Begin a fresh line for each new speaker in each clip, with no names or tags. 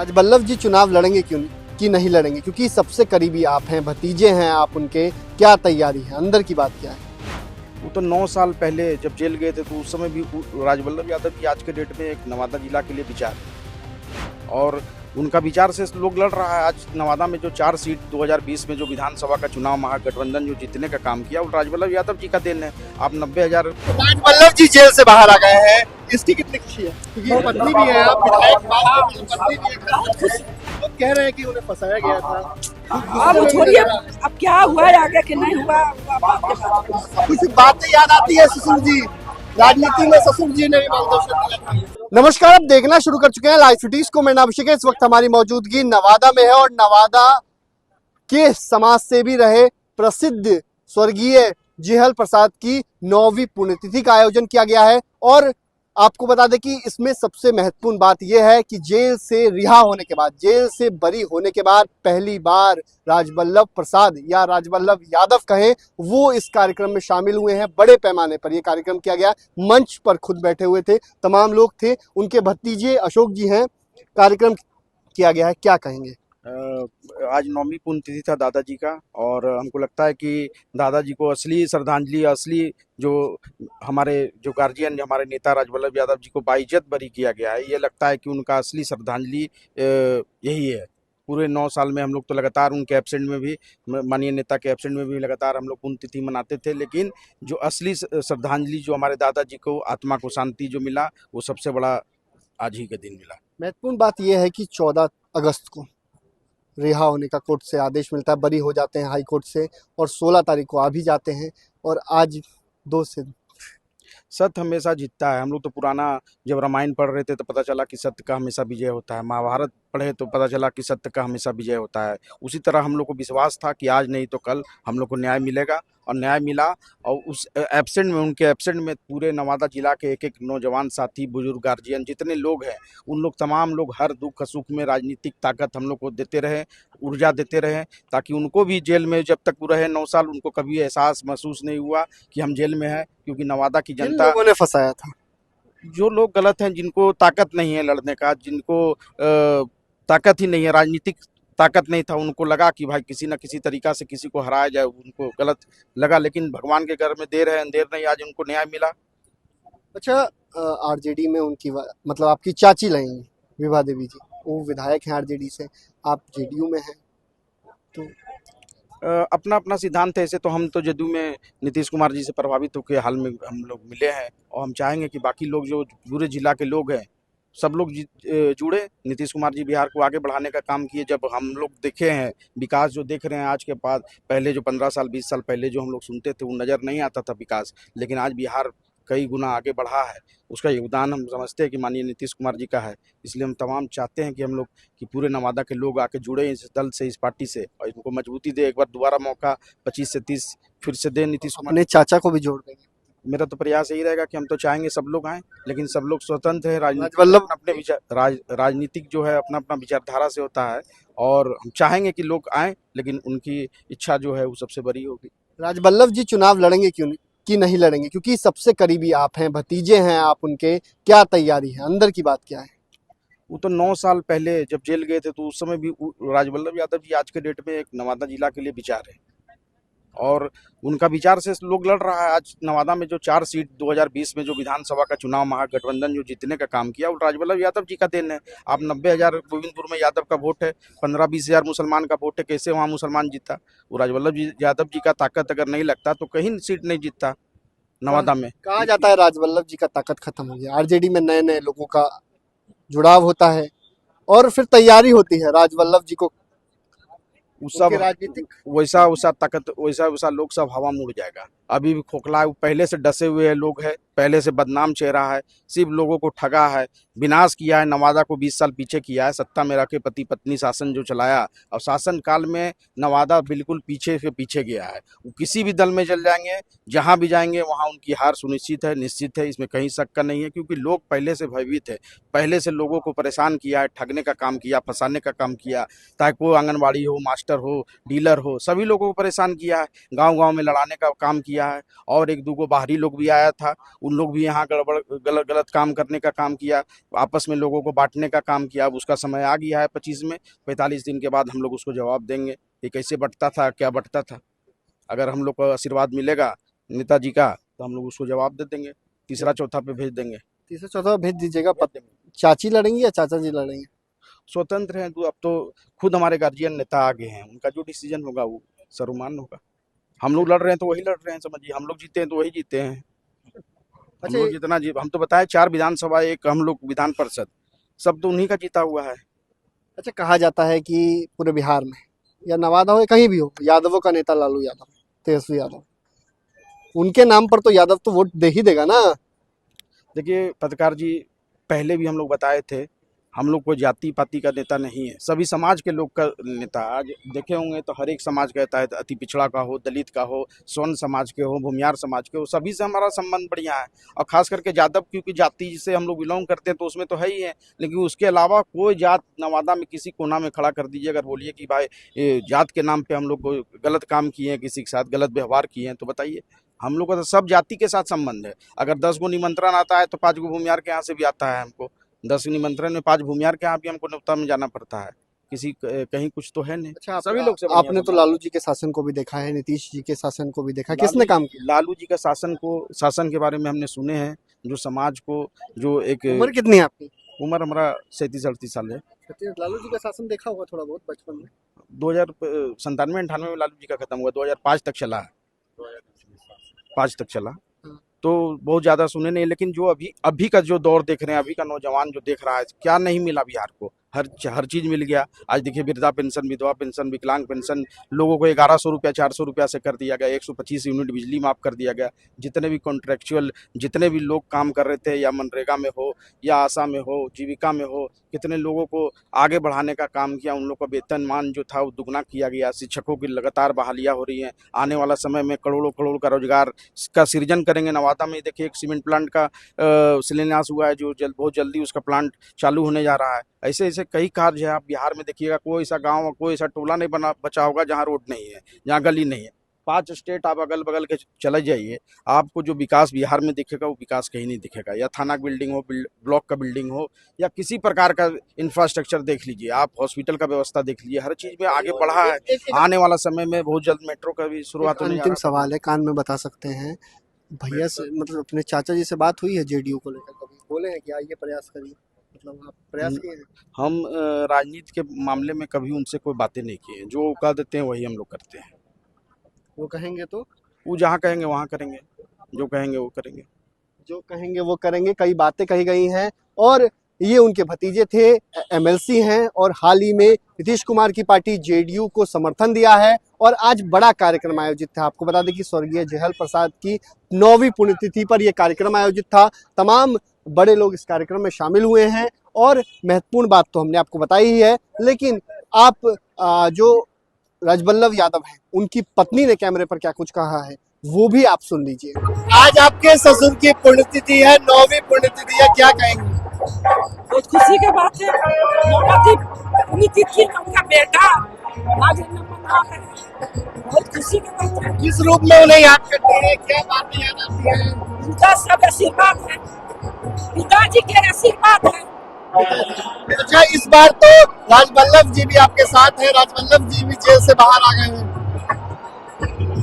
राजबल्लभ जी चुनाव लड़ेंगे क्यों कि नहीं लड़ेंगे, क्योंकि सबसे करीबी आप हैं, भतीजे हैं आप उनके, क्या तैयारी है, अंदर की बात क्या है?
वो तो 9 साल पहले जब जेल गए थे तो उस समय भी राजबल्लभ यादव की आज के डेट में एक नवादा जिला के लिए विचार है और उनका विचार से लोग लड़ रहा है। आज नवादा में जो 4 सीट 2020 में जो विधानसभा का चुनाव महागठबंधन जो जीतने का काम किया वो राजबल्लभ यादव जी का देन है। आप 90,000
राजबल्लभ जी जेल से बाहर आ गए हैं, इसकी कितनी खुशी है? क्योंकि पत्नी भी है, आप विधायक पत्नी भी है, लोग कह रहे हैं कि उन्हें फंसाया गया था।
अब छोड़िए, अब क्या हुआ है आगे कि नहीं हुआ,
कुछ बातें याद आती है ससुर जी, राजनीति में ससुर जी ने भी मार्गदर्शन दिया था। नमस्कार, आप देखना शुरू कर चुके हैं लाइव सिटीज को। मैं अभिषेक है। इस वक्त हमारी मौजूदगी नवादा में है और नवादा के समाज सेवी रहे प्रसिद्ध स्वर्गीय जिहल प्रसाद की 9वीं पुण्यतिथि का आयोजन किया गया है। और आपको बता दें कि इसमें सबसे महत्वपूर्ण बात यह है कि जेल से रिहा होने के बाद, जेल से बरी होने के बाद पहली बार राजबल्लभ प्रसाद या राजबल्लभ यादव कहें, वो इस कार्यक्रम में शामिल हुए हैं। बड़े पैमाने पर यह कार्यक्रम किया गया, मंच पर खुद बैठे हुए थे, तमाम लोग थे, उनके भतीजे अशोक जी हैं, कार्यक्रम किया गया है। क्या कहेंगे?
आज 9वीं पुण्यतिथि था दादाजी का और हमको लगता है कि दादाजी को असली श्रद्धांजलि, असली जो हमारे जो गार्जियन हमारे नेता राजबल्लभ यादव जी को बाइज्जत बरी किया गया है, ये लगता है कि उनका असली श्रद्धांजलि यही है। पूरे 9 साल में हम लोग तो लगातार उनके एब्सेंट में भी, माननीय नेता के एब्सेंट में भी लगातार हम लोग पुण्यतिथि मनाते थे, लेकिन जो असली श्रद्धांजलि जो हमारे दादाजी को आत्मा को शांति जो मिला वो सबसे बड़ा आज ही के दिन मिला।
महत्वपूर्ण बात यह है कि 14 अगस्त को रिहा होने का कोर्ट से आदेश मिलता है, बरी हो जाते हैं हाई कोर्ट से, और 16 तारीख को आ भी जाते हैं। और आज 2 से
सत्य हमेशा जीतता है। हम लोग तो पुराना जब रामायण पढ़ रहे थे तो पता चला कि सत्य का हमेशा विजय होता है। महाभारत पढ़े तो पता चला कि सत्य का हमेशा विजय होता है। उसी तरह हम लोग को विश्वास था कि आज नहीं तो कल हम लोग को न्याय मिलेगा और न्याय मिला। और उस एब्सेंट में, उनके एब्सेंट में पूरे नवादा जिला के एक एक नौजवान साथी, बुजुर्ग, गार्जियन जितने लोग हैं, उन लोग तमाम लोग हर दुख सुख में राजनीतिक ताकत हम लोग को देते रहे, ऊर्जा देते रहे, ताकि उनको भी जेल में जब तक वो रहे 9 साल उनको कभी एहसास महसूस नहीं हुआ कि हम जेल में हैं। क्योंकि नवादा की जनता,
लोगों ने फंसाया था,
जो लोग गलत हैं, जिनको ताकत नहीं है लड़ने का, जिनको ताकत ही नहीं है, राजनीतिक ताकत नहीं था, उनको लगा कि भाई किसी न किसी तरीका से किसी को हराया जाए, उनको गलत लगा। लेकिन भगवान के घर में देर है अंधेर नहीं, आज उनको न्याय मिला।
अच्छा, आरजेडी में उनकी मतलब आपकी चाची लगेंगी विभा देवी जी, वो विधायक हैं आरजेडी से, आप जेडीयू में हैं, तो
अपना अपना सिद्धांत है। ऐसे तो हम तो जदयू में नीतीश कुमार जी से प्रभावित होकर हाल में हम लोग मिले हैं और हम चाहेंगे कि बाकी लोग जो पूरे जिला के लोग हैं सब लोग जुड़े। नीतीश कुमार जी बिहार को आगे बढ़ाने का काम किए। जब हम लोग देखे हैं विकास जो देख रहे हैं आज के बाद, पहले जो 15 साल 20 साल पहले जो हम लोग सुनते थे वो नज़र नहीं आता था विकास, लेकिन आज बिहार कई गुना आगे बढ़ा है। उसका योगदान हम समझते हैं कि माननीय नीतीश कुमार जी का है। इसलिए हम तमाम चाहते हैं कि हम लोग कि पूरे नवादा के लोग आके जुड़े इस दल से, इस पार्टी से, और इनको मजबूती दे। एक बार दोबारा मौका 25 से 30 फिर से दे नीतीश कुमार।
अपने चाचा को भी जोड़ देंगे?
मेरा तो प्रयास यही रहेगा कि हम तो चाहेंगे सब लोग आएँ, लेकिन सब लोग स्वतंत्र है।
राजबल्लभ
अपने विचार, राजनीतिक जो है अपना अपना विचारधारा से होता है और हम चाहेंगे कि लोग आएँ, लेकिन उनकी इच्छा जो है वो सबसे बड़ी होगी।
राजबल्लभ जी चुनाव लड़ेंगे क्यों कि नहीं लड़ेंगे, क्योंकि सबसे करीबी आप हैं, भतीजे हैं आप उनके, क्या तैयारी है, अंदर की बात क्या है?
वो तो 9 साल पहले जब जेल गए थे तो उस समय भी राजबल्लभ यादव जी आज के डेट में एक नवादा जिला के लिए विचार है और उनका विचार से लोग लड़ रहा है। आज नवादा में जो 4 सीट 2020 में जो विधानसभा का चुनाव महागठबंधन जो जीतने का काम किया वो राजबल्लभ यादव जी का देन है। आप 90,000 गोविंदपुर में यादव का वोट है, 15-20 हज़ार मुसलमान का वोट है, कैसे वहाँ मुसलमान जीता? वो राजबल्लभ यादव जी का ताकत अगर नहीं लगता तो कहीं सीट नहीं जीतता नवादा में।
कहा जाता है राजबल्लभ जी का ताकत खत्म हो गया, आरजेडी में नए नए लोगों का जुड़ाव होता है और फिर तैयारी होती है राजबल्लभ जी को
सब
राजनीतिक
वैसा वैसा ताकत, वैसा वैसा लोग सब हवा मुड़ जाएगा। अभी भी खोखला पहले से डसे हुए लोग हैं, पहले से बदनाम चेहरा है, सिर्फ लोगों को ठगा है, विनाश किया है, नवादा को 20 साल पीछे किया है। सत्ता में रह के पति पत्नी शासन जो चलाया और शासन काल में नवादा बिल्कुल पीछे से पीछे गया है। वो किसी भी दल में चल जाएंगे, जहाँ भी जाएंगे वहाँ उनकी हार सुनिश्चित है, निश्चित है, इसमें कहीं शक का नहीं है। क्योंकि लोग पहले से भयभीत है, पहले से लोगों को परेशान किया है, ठगने का काम किया, फंसाने का काम किया, ताकि वो आंगनबाड़ी हो, मास्टर हो, डीलर हो, सभी लोगों को परेशान किया है, गाँव गाँव में लड़ाने का काम किया है। और 1-2 बाहरी लोग भी आया था, उन लोग भी यहाँ गड़बड़ गलत गलत काम करने का काम किया, आपस में लोगों को बांटने का काम किया। अब उसका समय आ गया है 25 में, 45 दिन के बाद हम लोग उसको जवाब देंगे कि कैसे बंटता था, क्या बंटता था। अगर हम लोग को आशीर्वाद मिलेगा नेताजी का तो हम लोग उसको जवाब दे देंगे, तीसरा चौथा पे भेज देंगे।
तीसरा चौथा भेज दीजिएगा। चाची लड़ेंगी या चाचा जी लड़ेंगे?
स्वतंत्र हैं तो अब तो खुद हमारे गार्जियन नेता आगे हैं, उनका जो डिसीजन होगा वो सर्वमान्य होगा। हम लोग लड़ रहे हैं तो वही लड़ रहे हैं, समझिए। हम लोग जीते हैं तो वही जीते हैं। हम
अच्छा,
लोग जितना हम तो बताए 4 विधानसभा, एक हम लोग विधान परिषद, सब तो उन्हीं का जीता हुआ है।
अच्छा, कहा जाता है कि पूरे बिहार में या नवादा हो या कहीं भी हो, यादवों का नेता लालू यादव, तेजस्वी यादव, उनके नाम पर तो यादव तो वोट दे ही देगा ना।
देखिए पत्रकार जी, पहले भी हम लोग बताए थे, हम लोग कोई जाति पाति का नेता नहीं है, सभी समाज के लोग का नेता। आज देखे होंगे तो हर एक समाज कहता है, अति पिछड़ा का हो, दलित का हो, स्वर्ण समाज के हो, भूमियार समाज के हो, सभी से हमारा संबंध बढ़िया है। और खास करके यादव, क्योंकि जाति से हम लोग बिलोंग करते हैं तो उसमें तो है ही है। लेकिन उसके अलावा कोई जात नवादा में किसी कोना में खड़ा कर दीजिए, अगर बोलिए कि भाई ये जात के नाम पे हम लोग कोई गलत काम किए हैं, किसी के साथ गलत व्यवहार किए हैं, तो बताइए। हम लोग का तो सब जाति के साथ संबंध है। अगर 10 गो निमंत्रण आता है तो 5 गो भूमियार के यहाँ से भी आता है हमको। 10 निमंत्रण में 5 भूमियार के यहाँ भी हमको न्योता में जाना पड़ता है। किसी कहीं कुछ तो है नहीं।
अच्छा,
सभी लोग से
आपने तो लालू जी के शासन को भी देखा है, नीतीश जी के शासन को भी देखा, किसने काम किया?
लालू जी का शासन के बारे में हमने सुने हैं, जो समाज को जो एक
उम्र कितनी है आपकी?
उम्र हमारा 37-38 साल है।
लालू जी का शासन देखा होगा थोड़ा बहुत बचपन में।
2097-98 में लालू जी का खत्म हुआ, 2005 तक चला है, 5 तक चला। तो बहुत ज़्यादा सुने नहीं, लेकिन जो अभी का जो दौर देख रहे हैं, अभी का नौजवान जो देख रहा है, क्या नहीं मिला बिहार को? हर चीज़ मिल गया। आज देखिए वृद्धा पेंशन, विधवा पेंशन, विकलांग पेंशन, लोगों को 1100 रुपया 400 रुपया से कर दिया गया, 125 यूनिट बिजली माफ़ कर दिया गया। जितने भी कॉन्ट्रेक्चुअल, जितने भी लोग काम कर रहे थे, या मनरेगा में हो या आशा में हो, जीविका में हो, कितने लोगों को आगे बढ़ाने का काम किया। उन लोग का वेतनमान जो था वो दुगना किया गया। शिक्षकों की लगातार बहालियाँ हो रही हैं। आने वाला समय में करोड़ों करोड़ का रोजगार का सृजन करेंगे। नवादा में देखिए एक सीमेंट प्लांट का शिलान्यास हुआ है, जो बहुत जल्दी उसका प्लांट चालू होने जा रहा है। ऐसे ऐसे कई कार्य है। आप बिहार में देखिएगा, कोई ऐसा गांव, कोई ऐसा टोला नहीं बचा होगा जहां रोड नहीं है, जहां गली नहीं है। 5 स्टेट आप अगल बगल के चले जाइए, आपको जो विकास बिहार में दिखेगा वो विकास कहीं नहीं दिखेगा। या थाना की बिल्डिंग हो, ब्लॉक का बिल्डिंग हो, या किसी प्रकार का इंफ्रास्ट्रक्चर देख लीजिए आप, हॉस्पिटल का व्यवस्था देख लीजिए, हर चीज में आगे बढ़ा है। आने वाला समय में बहुत जल्द मेट्रो का भी शुरुआत होने जा रहा है।
अंतिम सवाल है, कान में बता सकते हैं, भैया से मतलब अपने चाचा जी से बात हुई है जेडीयू को लेकर? कभी बोले हैं कि आइए प्रयास करिए, मतलब आप प्रयास किए हैं?
हम राजनीति के मामले में कभी उनसे कोई बातें नहीं की हैं। जो वो कह देते हैं वही हम लोग करते हैं।
वो कहेंगे तो?
वो जहाँ कहेंगे वहाँ करेंगे, जो कहेंगे वो करेंगे।
जो कहेंगे वो करेंगे। कई बातें कही गई हैं और ये उनके भतीजे थे, एमएलसी हैं, और हाल ही में नीतीश कुमार की पार्टी जेडीयू को समर्थन दिया है और आज बड़ा कार्यक्रम आयोजित था। आपको बता दें कि स्वर्गीय जयहल प्रसाद की 9वीं पुण्यतिथि पर यह कार्यक्रम आयोजित था। तमाम बड़े लोग इस कार्यक्रम में शामिल हुए हैं और महत्वपूर्ण बात तो हमने आपको बताई ही है, लेकिन आप जो राजबल्लभ यादव हैं, उनकी पत्नी ने कैमरे पर क्या कुछ कहा है वो भी आप सुन लीजिए। आज आपके ससुर की पुण्यतिथि है, 9वीं पुण्यतिथि है, क्या कहेंगे?
बहुत खुशी की बात है। पुण्यतिथि में उनका बेटा आज मना रहे हैं, बहुत खुशी की बात है।
किस रूप में उन्हें याद करते हैं, क्या बातें याद आती हैं?
उनका सब आशीर्वाद है, पिताजी के आशीर्वाद है।
अच्छा, इस बार तो राजबल्लभ जी भी आपके साथ हैं, राजबल्लभ जी भी जेल से बाहर आ गए हैं।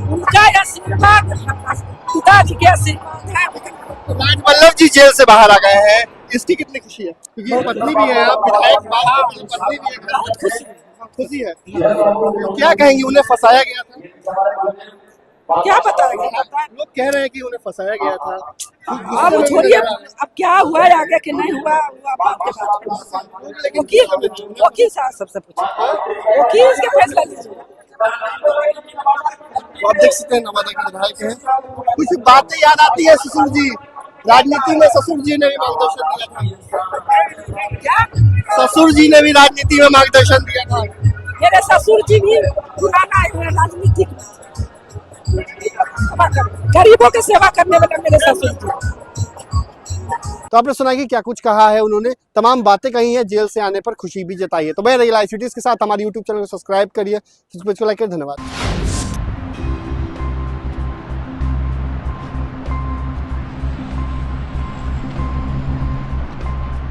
उनका आशीर्वाद, पिताजी के आशीर्वाद है।
राजबल्लभ जी जेल से बाहर आ गए हैं, इसकी कितनी खुशी है? क्योंकि पत्नी भी है, आप विधायक, पत्नी भी है,
बहुत खुशी
खुशी है। क्या कहेंगे, उन्हें फंसाया गया था?
क्या बताएंगे?
लोग कह रहे हैं कि उन्हें फंसाया गया था।
अब छोड़िए, अब क्या हुआ है आगे कि नहीं हुआ, हुआ बात के बाद। वकील साहब सबसे पूछिए, वकील के फैसला लीजिए।
तो आप देख सकते हैं नवादा के विधायक हैं। कुछ बातें याद आती है ससुर जी, राजनीति में ससुर जी ने भी मार्गदर्शन दिया था।
क्या?
ससुर जी ने भी राजनीति में मार्गदर्शन दिया था।
मेरे ससुर जी भी पुराना राजनीतिक गरीबों की सेवा करने वाले मेरे ससुर जी।
तो आपने सुना कि क्या कुछ कहा है उन्होंने, तमाम बातें कही हैं, जेल से आने पर खुशी भी जताई है। तो मैं रही लाइव सिटीज के साथ, हमारे यूट्यूब चैनल को सब्सक्राइब करिए, फेसबुक को लाइक करिए। धन्यवाद।